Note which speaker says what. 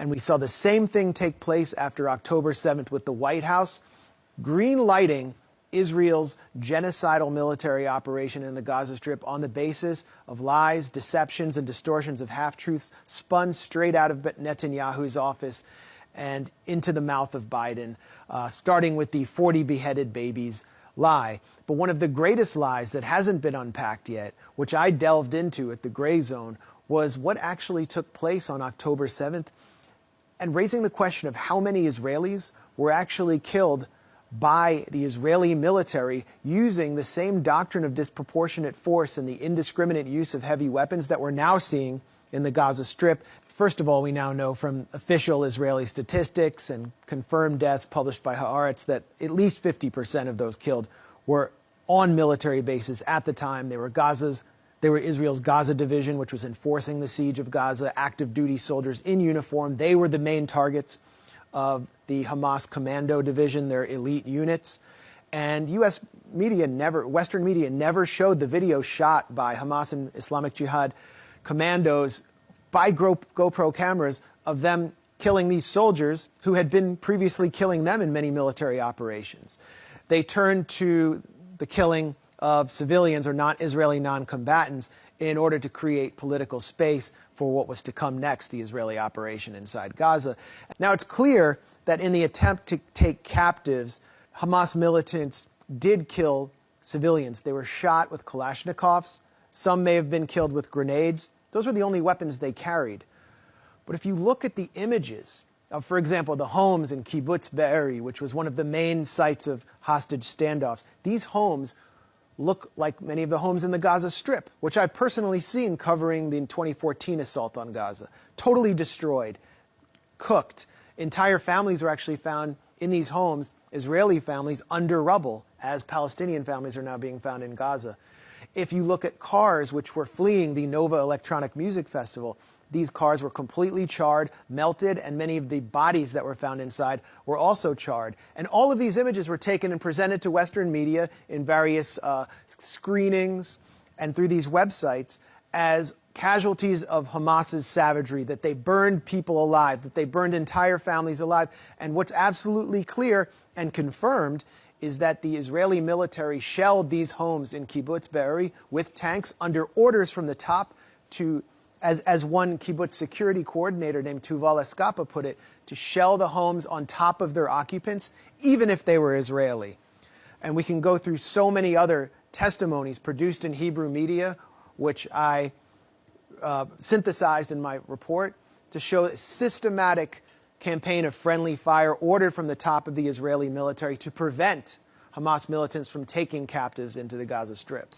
Speaker 1: And we saw the same thing take place after October 7th with the White House, green lighting Israel's genocidal military operation in the Gaza Strip on the basis of lies, deceptions, and distortions of half-truths spun straight out of Netanyahu's office and into the mouth of Biden, starting with the 40 beheaded babies lie. But one of the greatest lies that hasn't been unpacked yet, which I delved into at the Gray Zone, was what actually took place on October 7th, and raising the question of how many Israelis were actually killed by the Israeli military using the same doctrine of disproportionate force and the indiscriminate use of heavy weapons that we're now seeing in the Gaza Strip. First of all, we now know from official Israeli statistics and confirmed deaths published by Haaretz that at least 50% of those killed were on military bases at the time. They were Israel's Gaza division, which was enforcing the siege of Gaza, active duty soldiers in uniform. They were the main targets of the Hamas commando division, their elite units. And U.S. media Western media never showed the video shot by Hamas and Islamic Jihad commandos by GoPro cameras of them killing these soldiers who had been previously killing them in many military operations. They turned to the killing of civilians or Israeli non-combatants in order to create political space for what was to come next, the Israeli operation inside Gaza. Now, it's clear that in the attempt to take captives, Hamas militants did kill civilians. They were shot with Kalashnikovs. Some may have been killed with grenades. Those were the only weapons they carried. But if you look at the images of, for example, the homes in Kibbutz Be'eri, which was one of the main sites of hostage standoffs, these homes look like many of the homes in the Gaza Strip, which I've personally seen covering the 2014 assault on Gaza. Totally destroyed, cooked. Entire families were actually found in these homes, Israeli families, under rubble, as Palestinian families are now being found in Gaza. If you look at cars which were fleeing the Nova Electronic Music Festival, these cars were completely charred, melted, and many of the bodies that were found inside were also charred. And all of these images were taken and presented to Western media in various screenings and through these websites as casualties of Hamas's savagery, that they burned people alive, that they burned entire families alive. And what's absolutely clear and confirmed is that the Israeli military shelled these homes in Kibbutz Be'eri with tanks under orders from the top to, as one kibbutz security coordinator named Tuval Eskapa put it, to shell the homes on top of their occupants, even if they were Israeli. And we can go through so many other testimonies produced in Hebrew media, which I synthesized in my report, to show a systematic campaign of friendly fire ordered from the top of the Israeli military to prevent Hamas militants from taking captives into the Gaza Strip.